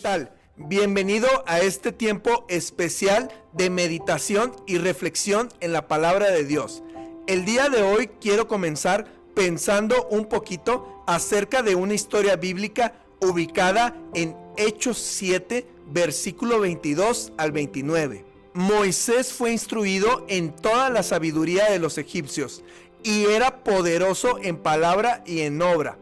tal? Bienvenido a este tiempo especial de meditación y reflexión en la palabra de Dios. El día de hoy quiero comenzar pensando un poquito acerca de una historia bíblica ubicada en Hechos 7, versículo 22 al 29. Moisés fue instruido en toda la sabiduría de los egipcios y era poderoso en palabra y en obra.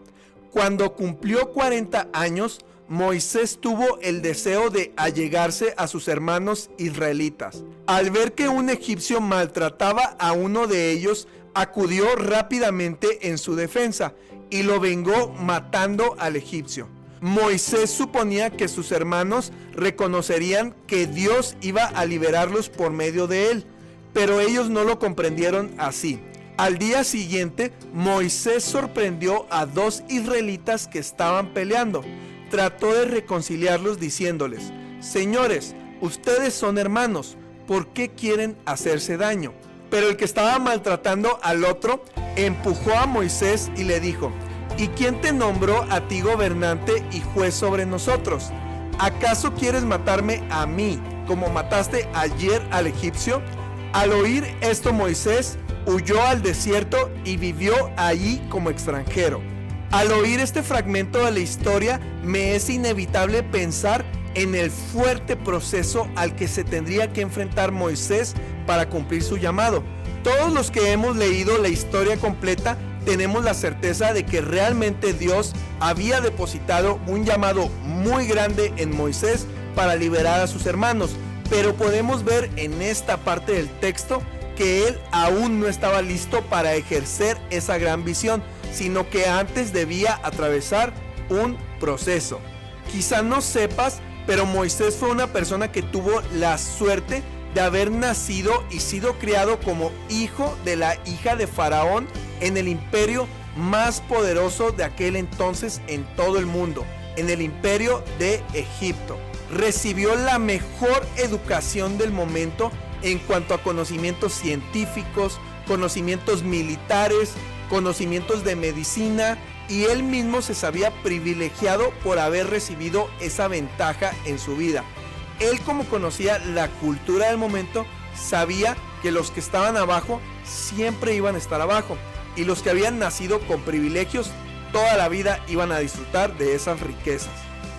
Cuando cumplió 40 años, Moisés tuvo el deseo de allegarse a sus hermanos israelitas. Al ver que un egipcio maltrataba a uno de ellos, acudió rápidamente en su defensa y lo vengó matando al egipcio. Moisés suponía que sus hermanos reconocerían que Dios iba a liberarlos por medio de él, pero ellos no lo comprendieron así. Al día siguiente, Moisés sorprendió a dos israelitas que estaban peleando. Trató de reconciliarlos diciéndoles: señores, ustedes son hermanos, ¿por qué quieren hacerse daño? Pero el que estaba maltratando al otro empujó a Moisés y le dijo: ¿y quién te nombró a ti gobernante y juez sobre nosotros? ¿Acaso quieres matarme a mí como mataste ayer al egipcio? Al oír esto, Moisés huyó al desierto y vivió allí como extranjero. Al oír este fragmento de la historia, me es inevitable pensar en el fuerte proceso al que se tendría que enfrentar Moisés para cumplir su llamado. Todos los que hemos leído la historia completa tenemos la certeza de que realmente Dios había depositado un llamado muy grande en Moisés para liberar a sus hermanos, pero podemos ver en esta parte del texto que él aún no estaba listo para ejercer esa gran visión, sino que antes debía atravesar un proceso. Quizá no sepas, pero Moisés fue una persona que tuvo la suerte de haber nacido y sido criado como hijo de la hija de Faraón en el imperio más poderoso de aquel entonces en todo el mundo, en el imperio de Egipto. Recibió la mejor educación del momento en cuanto a conocimientos científicos, conocimientos militares, conocimientos de medicina, y él mismo se sabía privilegiado por haber recibido esa ventaja en su vida. Él, como conocía la cultura del momento, sabía que los que estaban abajo siempre iban a estar abajo, y los que habían nacido con privilegios toda la vida iban a disfrutar de esas riquezas.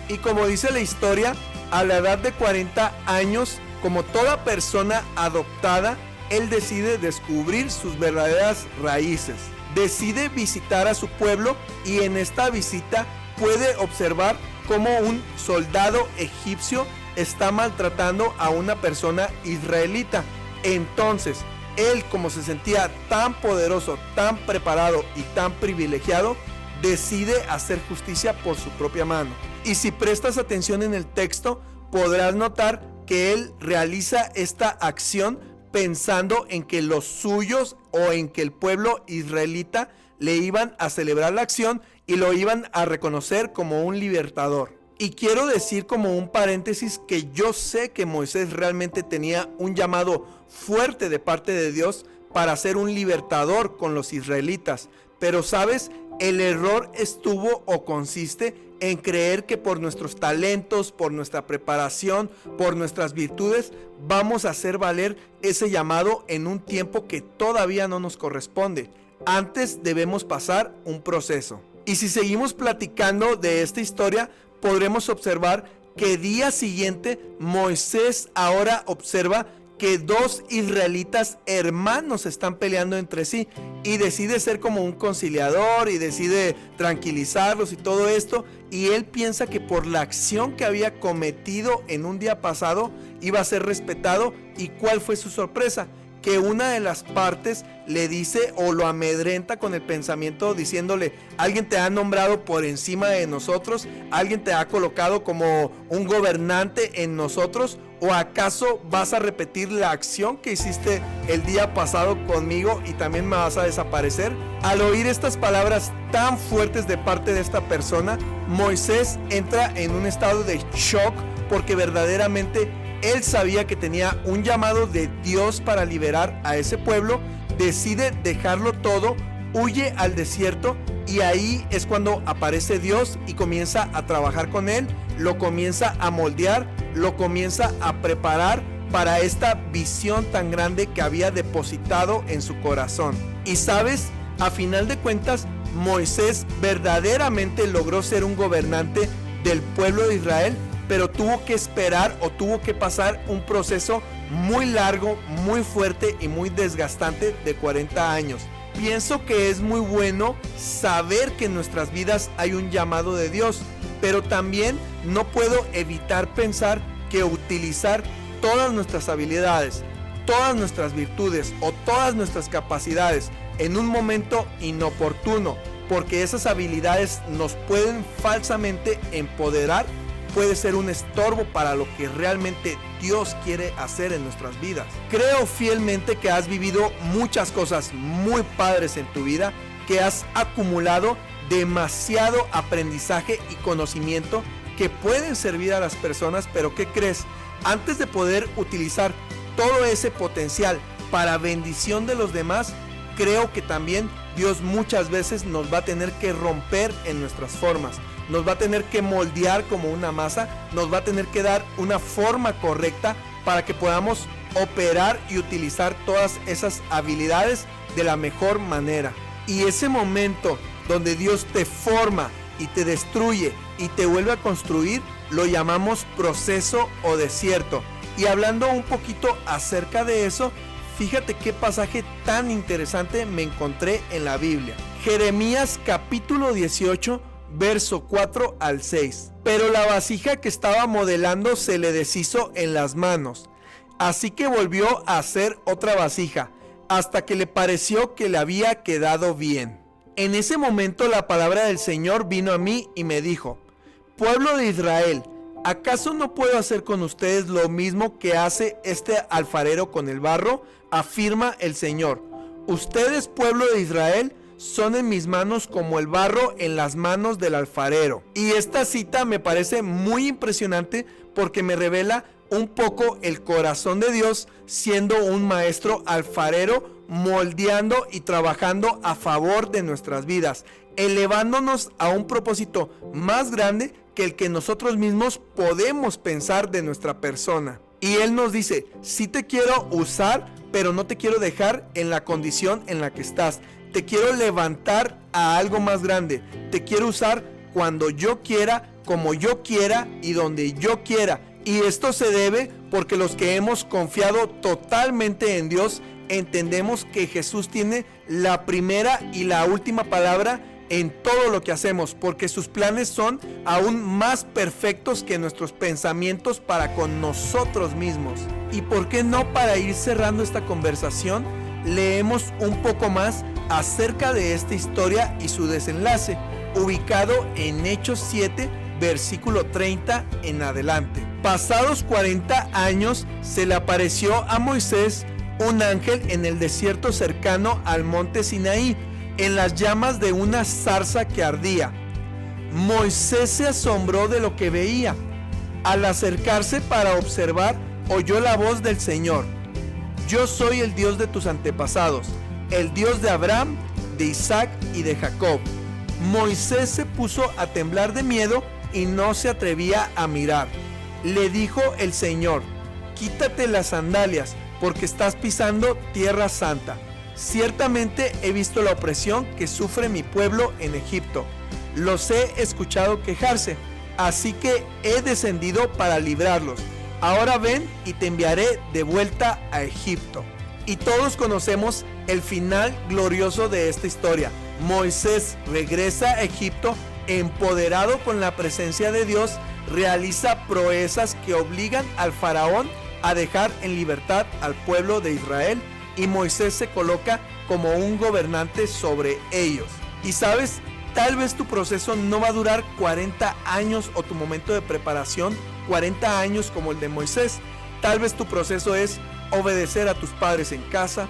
Y como dice la historia, a la edad de 40 años, como toda persona adoptada, él decide descubrir sus verdaderas raíces. Decide visitar a su pueblo, y en esta visita puede observar cómo un soldado egipcio está maltratando a una persona israelita. Entonces, él, como se sentía tan poderoso, tan preparado y tan privilegiado, decide hacer justicia por su propia mano. Y si prestas atención en el texto, podrás notar que él realiza esta acción pensando en que los suyos o en que el pueblo israelita le iban a celebrar la acción y lo iban a reconocer como un libertador. Y quiero decir como un paréntesis que yo sé que Moisés realmente tenía un llamado fuerte de parte de Dios para ser un libertador con los israelitas. Pero ¿sabes? El error estuvo o consiste en creer que por nuestros talentos, por nuestra preparación, por nuestras virtudes, vamos a hacer valer ese llamado en un tiempo que todavía no nos corresponde. Antes debemos pasar un proceso. Y si seguimos platicando de esta historia, podremos observar que día siguiente Moisés ahora observa que dos israelitas hermanos están peleando entre sí, y decide ser como un conciliador y decide tranquilizarlos y todo esto, y él piensa que por la acción que había cometido en un día pasado iba a ser respetado. ¿Y cuál fue su sorpresa? Que una de las partes le dice o lo amedrenta con el pensamiento diciéndole: alguien te ha nombrado por encima de nosotros, alguien te ha colocado como un gobernante en nosotros, ¿o acaso vas a repetir la acción que hiciste el día pasado conmigo y también me vas a desaparecer? Al oír estas palabras tan fuertes de parte de esta persona, Moisés entra en un estado de shock, porque verdaderamente él sabía que tenía un llamado de Dios para liberar a ese pueblo. Decide dejarlo todo, huye al desierto Y ahí es cuando aparece Dios y comienza a trabajar con él, lo comienza a moldear, lo comienza a preparar para esta visión tan grande que había depositado en su corazón. Y sabes, a final de cuentas, Moisés verdaderamente logró ser un gobernante del pueblo de Israel, pero tuvo que esperar o tuvo que pasar un proceso muy largo, muy fuerte y muy desgastante de 40 años. Pienso que es muy bueno saber que en nuestras vidas hay un llamado de Dios, pero también no puedo evitar pensar que utilizar todas nuestras habilidades, todas nuestras virtudes o todas nuestras capacidades en un momento inoportuno, porque esas habilidades nos pueden falsamente empoderar, puede ser un estorbo para lo que realmente Dios quiere hacer en nuestras vidas. Creo fielmente que has vivido muchas cosas muy padres en tu vida, que has acumulado demasiado aprendizaje y conocimiento que pueden servir a las personas, pero ¿qué crees? Antes de poder utilizar todo ese potencial para bendición de los demás, creo que también Dios muchas veces nos va a tener que romper en nuestras formas, nos va a tener que moldear como una masa, nos va a tener que dar una forma correcta para que podamos operar y utilizar todas esas habilidades de la mejor manera. Y ese momento donde Dios te forma y te destruye y te vuelve a construir, lo llamamos proceso o desierto. Y hablando un poquito acerca de eso, fíjate qué pasaje tan interesante me encontré en la Biblia. Jeremías capítulo 18, verso 4 al 6. Pero la vasija que estaba modelando se le deshizo en las manos, así que volvió a hacer otra vasija, hasta que le pareció que le había quedado bien. En ese momento la palabra del Señor vino a mí y me dijo: pueblo de Israel, ¿acaso no puedo hacer con ustedes lo mismo que hace este alfarero con el barro? Afirma el Señor. Ustedes, pueblo de Israel, son en mis manos como el barro en las manos del alfarero. Y esta cita me parece muy impresionante porque me revela un poco el corazón de Dios siendo un maestro alfarero, moldeando y trabajando a favor de nuestras vidas, elevándonos a un propósito más grande que el que nosotros mismos podemos pensar de nuestra persona. Y Él nos dice: sí te quiero usar, pero no te quiero dejar en la condición en la que estás. Te quiero levantar a algo más grande. Te quiero usar cuando yo quiera, como yo quiera y donde yo quiera. Y esto se debe porque los que hemos confiado totalmente en Dios entendemos que Jesús tiene la primera y la última palabra en todo lo que hacemos, porque sus planes son aún más perfectos que nuestros pensamientos para con nosotros mismos. Y por qué no, para ir cerrando esta conversación, leemos un poco más acerca de esta historia y su desenlace, ubicado en Hechos 7, versículo 30 en adelante. Pasados 40 años se le apareció a Moisés un ángel en el desierto cercano al monte Sinaí, en las llamas de una zarza que ardía. Moisés se asombró de lo que veía. Al acercarse para observar, oyó la voz del Señor: yo soy el Dios de tus antepasados, el Dios de Abraham, de Isaac y de Jacob. Moisés se puso a temblar de miedo y no se atrevía a mirar. Le dijo el Señor: quítate las sandalias, porque estás pisando tierra santa. Ciertamente he visto la opresión que sufre mi pueblo en Egipto. Los he escuchado quejarse, así que he descendido para librarlos. Ahora ven y te enviaré de vuelta a Egipto. Y todos conocemos el final glorioso de esta historia. Moisés regresa a Egipto empoderado con la presencia de Dios, realiza proezas que obligan al faraón a dejar en libertad al pueblo de Israel, y Moisés se coloca como un gobernante sobre ellos. Y sabes, tal vez tu proceso no va a durar 40 años o tu momento de preparación 40 años como el de Moisés. Tal vez tu proceso es obedecer a tus padres en casa,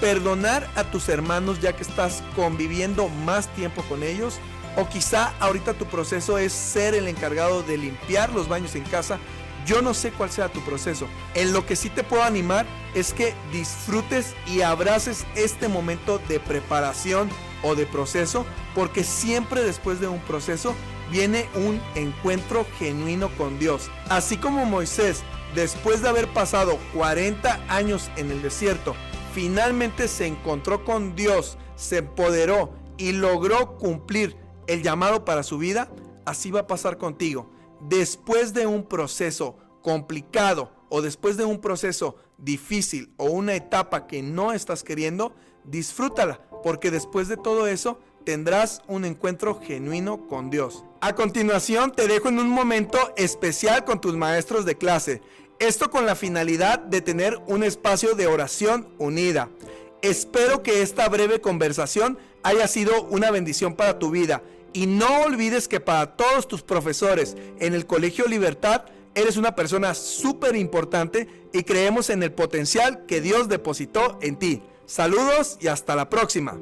perdonar a tus hermanos ya que estás conviviendo más tiempo con ellos, o quizá ahorita tu proceso es ser el encargado de limpiar los baños en casa. Yo no sé cuál sea tu proceso. En lo que sí te puedo animar es que disfrutes y abraces este momento de preparación o de proceso, porque siempre después de un proceso viene un encuentro genuino con Dios. Así como Moisés, después de haber pasado 40 años en el desierto, finalmente se encontró con Dios, se empoderó y logró cumplir el llamado para su vida, así va a pasar contigo. Después de un proceso complicado o después de un proceso difícil o una etapa que no estás queriendo, disfrútala, porque después de todo eso tendrás un encuentro genuino con Dios. A continuación te dejo en un momento especial con tus maestros de clase. Esto con la finalidad de tener un espacio de oración unida. Espero que esta breve conversación haya sido una bendición para tu vida. Y no olvides que para todos tus profesores en el Colegio Libertad, eres una persona súper importante y creemos en el potencial que Dios depositó en ti. Saludos y hasta la próxima.